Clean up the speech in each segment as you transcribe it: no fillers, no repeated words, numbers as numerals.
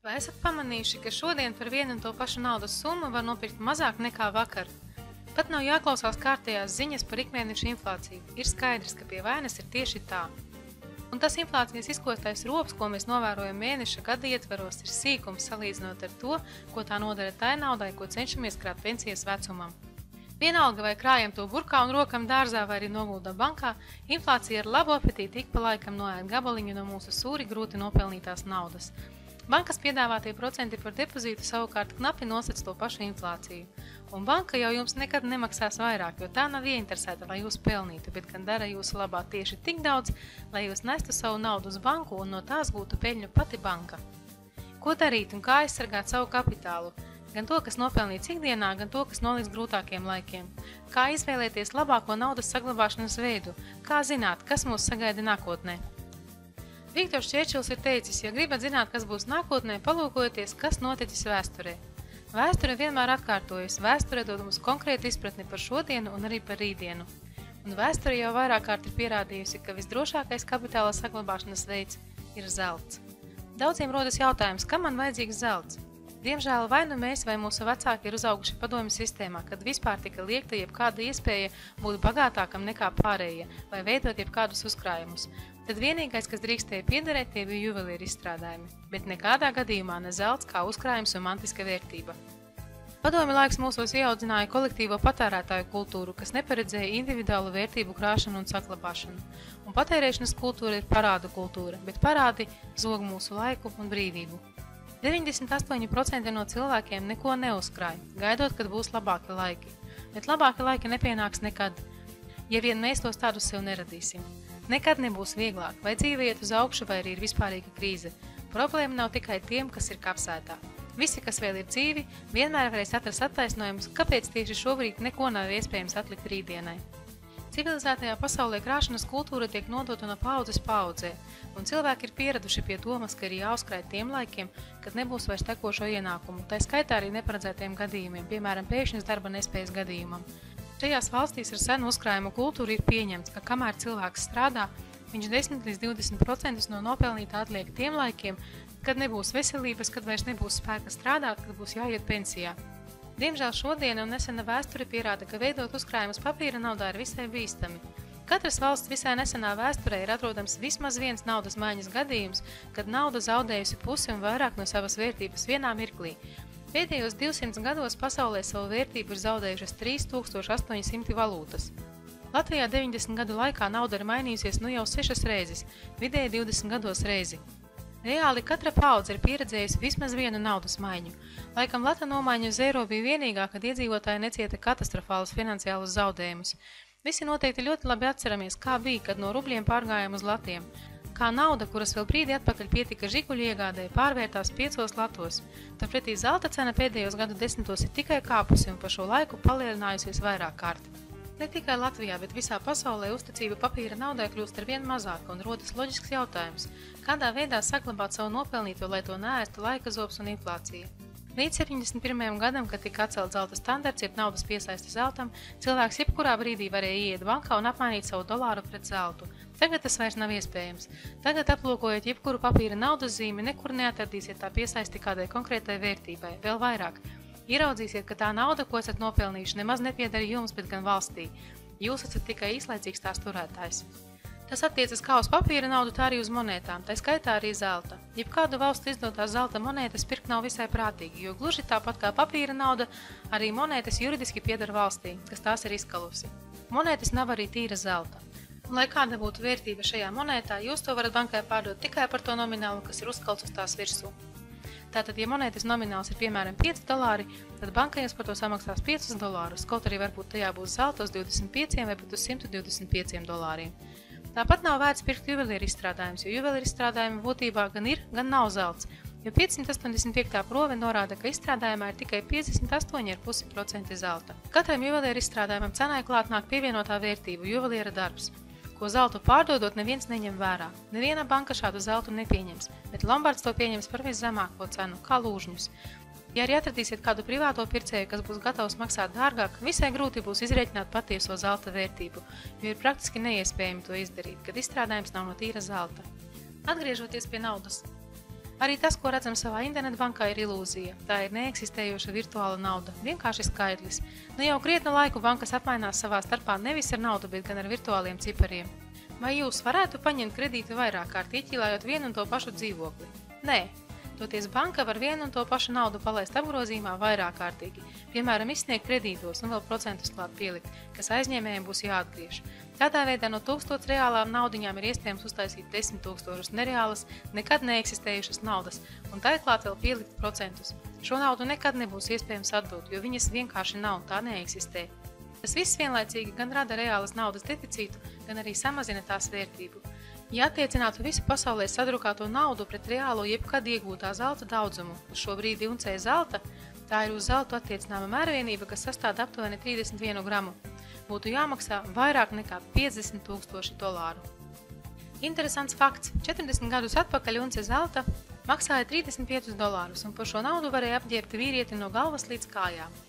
Vai esat pamanījuši, ka šodien par vienu un to pašu naudas summu var nopirkt mazāk nekā vakar? Pat nav jāklausās kārtējās ziņas par ikmēneša inflāciju. Ir skaidrs, ka pie vainas ir tieši tā. Un tas inflācijas izkostais rops, ko mēs novērojam mēneša gada ietvaros, ir sīkums salīdzinot ar to, ko tā nodara tai naudai, ko cenšamies krāt pensijas vecumam. Vienalga vai krājam to burkā un rokam dārzā vai arī noguldam bankā, inflācija ar labu apetīti ik pa laikam noēd gabaliņu no mūsu sūri grūti nopelnītās naudas. Bankas piedāvātie procenti par depozītu savukārt knapi nosec to pašu inflāciju. Un banka jau jums nekad nemaksās vairāk, jo tā nav ieinteresēta, lai jūs pelnītu, bet gan dara jūsu labā tieši tik daudz, lai jūs nestu savu naudu uz banku un no tās gūtu peļņu pati banka. Ko darīt un kā aizsargāt savu kapitālu? Gan to, kas nopelnīts ikdienā, gan to, kas noliks grūtākiem laikiem. Kā izvēlēties labāko naudas saglabāšanas veidu? Kā zināt, kas mūs sagaida nākotnē? Viktors Čērčils ir teicis, ja gribat zināt, kas būs nākotnē, palūkojieties, kas noticis vēsturē. Vēsture vienmēr atkārtojas, vēsture dod mums konkrētu izpratni par šodienu un arī par rītdienu. Un vēsture jau vairāk kārt ir pierādījusi, ka visdrošākais kapitāla saglabāšanas veids ir zelts. Daudziem rodas jautājums, kam man vajadzīgs zelts? Diemžēl vai nu mēs vai mūsu vecāki ir uzauguši padomju sistēmā, kad vispār tika liekta jebkāda iespēja būt bagātākam nekā pārējie vai veidot jebkādus uzkrājumus. Tad vienīgais, kas drīkstēja piederēt, tie bija juvelieru izstrādājumi, bet nekādā gadījumā ne zelts kā uzkrājums un mantiska vērtība. Padomju laiks mūsos ieaudzināja kolektīvo patērētāju kultūru, kas neparedzēja individuālu vērtību krāšanu un saglabāšanu. Un patērēšanas kultūra ir parādu kultūra, bet parādi zog mūsu laiku un brīvību. 98% no cilvēkiem neko neuzkrāj, gaidot, kad būs labāki laiki. Bet labāki laiki nepienāks nekad, ja vien mēs tos tādus sev neradīsim. Nekad nebūs vieglāk, vai dzīve iet uz augšu, vai arī ir vispārīga krīze. Problēma nav tikai tiem, kas ir kapsētā. Visi, kas vēl ir dzīvi, vienmēr varēs atrast attaisnojumus, kāpēc tieši šobrīd neko nav iespējams atlikt rītdienai. Civilizētajā pasaulē krāšanas kultūra tiek nodota no paudzes paudzē, un cilvēki ir pieraduši pie domas, ka ir jāuzkrāj tiem laikiem, kad nebūs vairs tekošo ienākumu, tai skaitā arī neparedzētiem gadījumiem, piemēram, pēkšņas darba nespējas gadījumam. Šajās valstīs ar senu uzkrājumu kultūru ir pieņemts, ka kamēr cilvēks strādā, viņš 10 līdz 20% no nopelnītā atliek tiem laikiem, kad nebūs veselības, kad vairs nebūs spēka strādāt, kad būs jāiet pensijā. Diemžēl šodiena un nesena vēsture pierāda, ka veidot uzkrājumus papīra naudā ir visai bīstami. Katras valsts visai nesenā vēsturē ir atrodams vismaz viens naudas maiņas gadījums, kad nauda zaudējusi pusi un vairāk no savas vērtības vienā mirklī. Pēdējos 200 gados pasaulē savu vērtību ir zaudējušas 3800 valūtas. Latvijā 90 gadu laikā nauda ir mainījusies nu jau 6 reizes, vidēji 20 gados reizi. Reāli katra paudze ir pieredzējusi vismaz vienu naudas maiņu. Laikam lata nomaiņa uz eiro bija vienīgā, kad iedzīvotāji necieta katastrofālus finansiālus zaudējumus. Visi noteikti ļoti labi atceramies, kā bija, kad no rubļiem pārgājām uz latiem. Kā nauda, kuras vēl brīdi atpakaļ pietika žiguļu iegādē, pārvērtās 5 latos. Tāpretī zelta cena pēdējos gadu desmitos ir tikai kāpusi un pa šo laiku palielinājusies vairāk kārt. Ne tikai Latvijā, bet visā pasaulē uzticība papīra naudai kļūst ar vien mazāka un rodas loģisks jautājums, kādā veidā saglabāt savu nopelnīto, lai to neēstu laika zobs un inflācija. Līdz 71. gadam, kad tika atcelts zelta standarts, jeb naudas piesaisti zeltam, cilvēks jebkurā brīdī varēja ieiet bankā un apmainīt savu dolāru pret zeltu. Tagad tas vairs nav iespējams. Tagad aplūkojot jebkuru papīra naudas zīmi, nekur neatradīsiet tā piesaisti kādai konkrētai vērtībai, vēl vairāk. Ieraudzīsiet, ka tā nauda, ko esat nopelnījuši, nemaz nepieder jums, bet gan valstī. Jūs esat tikai īslaicīgs tās turētājs. Tas attiecas kā uz papīra naudu, tā arī uz monētām, tai skaitā arī zelta. Jebkādu valstu izdotās zelta monētas pirkt nav visai prātīgi, jo gluži tāpat kā papīra nauda, arī monētas juridiski pieder valstī, kas tās ir izkalusi. Monētas nav arī tīra zelta. Un, lai kāda būtu vērtība šajā monētā, jūs to varat bankai pārdot tikai par to nominālu, kas ir uzkalts uz tās virsū. Tātad, ja monētas nomināls ir piemēram $5, tad banka jums par to samaksās $5, kaut arī varbūt tajā būs zelta uz 25 vai pat uz $125. Tāpat nav vērts pirkt juvelieru izstrādājumus, jo juvelieru izstrādājumi būtībā gan ir, gan nav zelts, jo 585. prove norāda, ka izstrādājumā ir tikai 58,5% zelta. Katram juvelieru izstrādājumam cenai klāt nāk pievienotā vērtība, juveliera darbs. Ko zeltu pārdodot, neviens neņem vērā. Neviena banka šādu zeltu nepieņems, bet Lombards to pieņems par viszemāko cenu, kā lūžņus. Ja arī atradīsiet kādu privāto pircēju, kas būs gatavs maksāt dārgāk, visai grūti būs izrēķināt patieso zelta vērtību, jo ir praktiski neiespējami to izdarīt, kad izstrādājums nav no tīra zelta. Atgriežoties pie naudas. Arī tas, ko redzam savā internetbankā, ir ilūzija. Tā ir neeksistējoša virtuāla nauda, vienkārši skaitlis. Nu jau krietnu laiku bankas apmainās savā starpā nevis ar naudu, bet gan ar virtuāliem cipariem. Vai jūs varētu paņemt kredītu vairāk kārt, ieķīlājot vienu un to pašu dzīvokli? Nē. Toties banka var vienu un to pašu naudu palaist apgrozījumā vairāk kārtīgi, piemēram, izsniegt kredītos un vēl procentus klāt pielikt, kas aizņēmējiem būs jāatgriež. Tādā veidā no 1000 reālām naudiņām ir iespējams uztaisīt 10 000 nereālas, nekad neeksistējušas naudas, un tai klāt vēl pielikt procentus. Šo naudu nekad nebūs iespējams atdot, jo viņas vienkārši nav, tā neeksistē. Tas viss vienlaicīgi gan rada reālas naudas deficītu, gan arī samazina tās vērtību. Ja attiecinātu visu pasaulē sadrukāto naudu pret reālo jebkad iegūtā zelta daudzumu, uz šo brīdi uncē zelta, tā ir uz zeltu attiecināma mērvienība, kas sastāda aptuveni 31 gramu, būtu jāmaksā vairāk nekā $50,000. Interesants fakts. 40 gadus atpakaļ unce zelta maksāja $35, un par šo naudu varēja apģērbt vīrieti no galvas līdz kājām.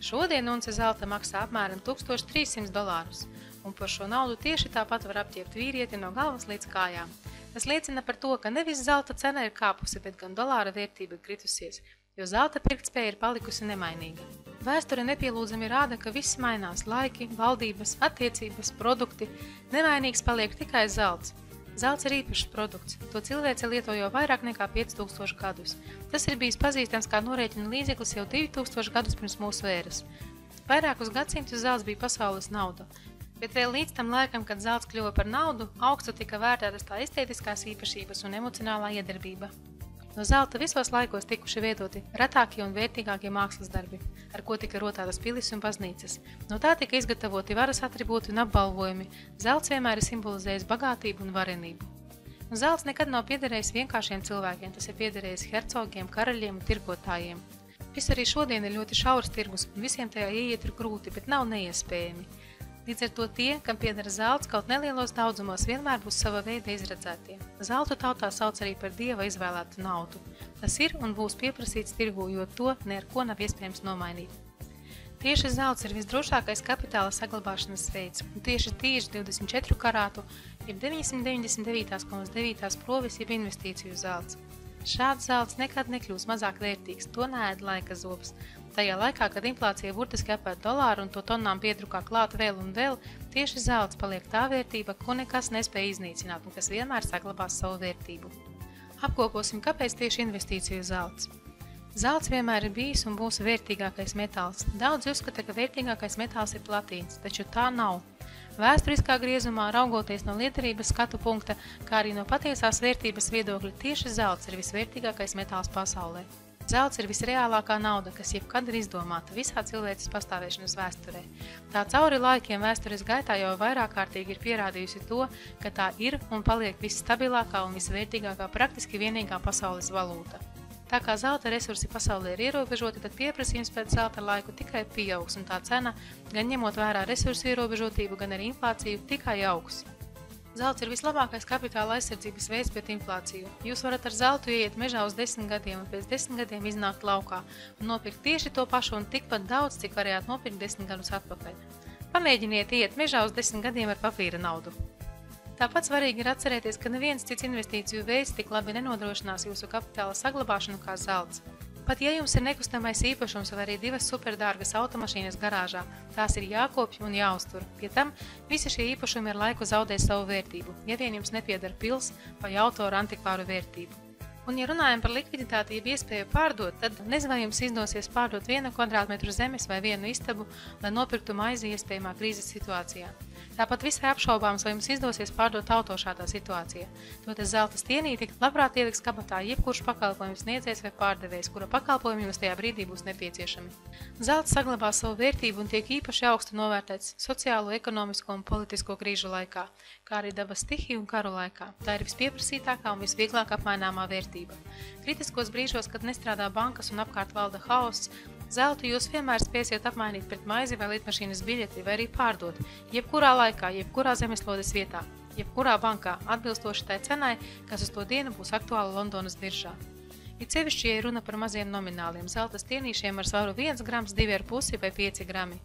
Šodien unce zelta maksā apmēram $1300, un par šo naudu tieši tāpat var apģērbt vīrieti no galvas līdz kājām. Tas liecina par to, ka nevis zelta cena ir kāpusi, bet gan dolāra vērtība ir kritusies, jo zelta pirktspēja ir palikusi nemainīga. Vēsture nepielūdzami rāda, ka viss mainās – laiki, valdības, attiecības, produkti. Nemainīgs paliek tikai zelts. Zelts ir īpašs produkts. To cilvēce lieto jau vairāk nekā 5000 gadus. Tas ir bijis pazīstams kā norēķina līdzeklis jau 2000 gadus pirms mūsu ēras. Vairākus gadsimtus zelts bija pasaules nauda. Bet vēl līdz tam laikam, kad zelts kļuva par naudu, augstu tika vērtētas tā estētiskās īpašības un emocionālā iedarbība. No zelta visos laikos tikuši veidoti retākie un vērtīgākie mākslas darbi, ar ko tika rotātas pilis un baznīcas. No tā tika izgatavoti varas atribūti un apbalvojumi. Zelts vienmēr ir simbolizējis bagātību un varenību. Zelts nekad nav piederējis vienkāršiem cilvēkiem, tas ir piederējis hercogiem, karaļiem un tirgotājiem. Viss arī šodien ir ļoti šaurs tirgus, un visiem tajā ieiet ir grūti, bet nav neiespējami. Līdz ar to tie, kam piedara zelts, kaut nelielos daudzumos vienmēr būs sava veida izredzētie. Zeltu tautā sauc arī par dieva izvēlētu naudu. Tas ir un būs pieprasīts tirgū, jo to ne ar ko nav iespējams nomainīt. Tieši zelts ir visdrošākais kapitāla saglabāšanas veids, un tieši tīši 24 karātu ir 999,9 provis jeb investīciju zelts. Šāds zelts nekad nekļūs mazāk vērtīgs, to neēd laika zobs. Tajā laikā, kad inflācija burtiski apēd dolāru un to tonnām piedrukā klāt vēl un vēl, tieši zelts paliek tā vērtība, ko nekas nespēj iznīcināt un kas vienmēr saglabās savu vērtību. Apkoposim, kāpēc tieši investīciju zelts. Zelts vienmēr ir bijis un būs vērtīgākais metāls. Daudzi uzskata, ka vērtīgākais metāls ir platīns, taču tā nav. Vēsturiskā griezumā, raugoties no lietderības skatu punkta, kā arī no patiesās vērtības viedokļa, tieši zelts ir visvērtīgākais metāls pasaulē. Zelts ir visreālākā nauda, kas jebkad ir izdomāta visā cilvēces pastāvēšanas vēsturē. Tā cauri laikiem vēstures gaitā jau vairāk kārtīgi ir pierādījusi to, ka tā ir un paliek visstabilākā un visvērtīgākā praktiski vienīgā pasaules valūta. Tā kā zelta resursi pasaulē ir ierobežoti, tad pieprasījums pēc zelta laiku tikai pieaugs, un tā cena, gan ņemot vērā resursu ierobežotību, gan arī inflāciju, tikai augs. Zelts ir vislabākais kapitāla aizsardzības veids pret inflāciju. Jūs varat ar zeltu ieiet mežā uz 10 gadiem un pēc 10 gadiem iznākt laukā un nopirkt tieši to pašu un tikpat daudz, cik varējāt nopirkt 10 gadus atpakaļ. Pamēģiniet iet mežā uz 10 gadiem ar papīra naudu. Tāpat svarīgi ir atcerēties, ka neviens cits investīciju veids tik labi nenodrošinās jūsu kapitāla saglabāšanu kā zelts. Pat ja jums ir nekustamais īpašums vai arī 2 superdārgas automašīnas garāžā, tās ir jākopj un jāuztur. Pie tam visi šie īpašumi ar laiku zaudē savu vērtību, ja vien jums nepiedara pils vai auto ar antikvāru vērtību. Un, ja runājam par likviditāti, jeb iespēju pārdot, tad nezinu, vai jums izdosies pārdot 1 kvadrātmetru zemes vai 1 istabu, lai nopirktu maizi iespējamā krīzes situācijā. Tāpat visai apšaubāms, vai jums izdosies pārdot auto šādā situācijā. Toties zelta stienīti labprāt ieliks kabatā jebkurš pakalpojums sniedzējs vai pārdevējs, kura pakalpojumi jums tajā brīdī būs nepieciešami. Zelts saglabā savu vērtību un tiek īpaši augstu novērtēts sociālo, ekonomisko un politisko krīžu laikā, kā arī dabas stihiju un karu laikā. Tā ir vispieprasītākā un visvieglāk apmaināmā vērtība. Kritiskos brīžos, kad nestrādā bankas un apkārt valda haoss, zeltu jūs vienmēr spēsiet apmainīt pret maizi vai lidmašīnas biļeti vai arī pārdot, jebkurā laikā, jebkurā zemeslodes vietā, jebkurā bankā, atbilstoši tai cenai, kas uz to dienu būs aktuāla Londonas biržā. It sevišķi, ja runa par maziem nomināliem zelta stienīšiem ar svaru 1 grams, 2,5 vai 5 grami.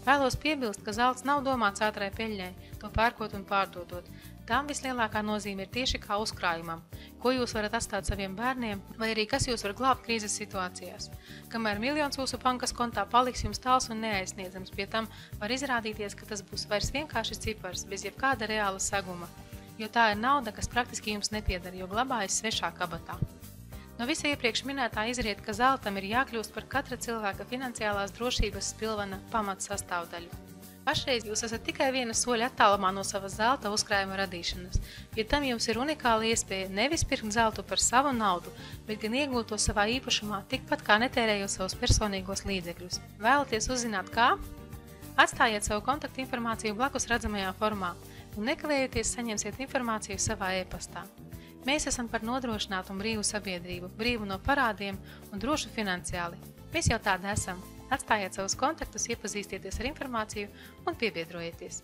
Vēlos piebilst, ka zelts nav domāts ātrai peļņai, to pērkot un pārdodot. Tām vislielākā nozīme ir tieši kā uzkrājumam, ko jūs varat atstāt saviem bērniem, vai arī kas jūs var glābt krīzes situācijās. Kamēr miljons jūsu bankas kontā paliks jums tāls un neaizsniedzams, pie tam var izrādīties, ka tas būs vairs vienkārši cipars, bez jebkāda reāla seguma, jo tā ir nauda, kas praktiski jums nepieder, jo glabājas svešā kabatā. No visa iepriekš minētā izriet, ka zeltam ir jākļūst par katra cilvēka finansiālās drošības pilvena pamats sastāvdaļu. Pašreiz jūs esat tikai viena soļa attālumā no savas zelta uzkrājuma radīšanas. Pie tam jums ir unikāla iespēja nevis pirkt zeltu par savu naudu, bet gan iegūt to savā īpašumā, tikpat kā netērējot savus personīgos līdzekļus. Vēlaties uzzināt kā? Atstājiet savu kontaktu informāciju blakus redzamajā formā un nekavējoties saņemsiet informāciju savā e-pastā. Mēs esam par nodrošinātu un brīvu sabiedrību, brīvu no parādiem un drošu finansiāli. Mēs jau tādi esam. Atstājiet savus kontaktus, iepazīstieties ar informāciju un piebiedrojieties.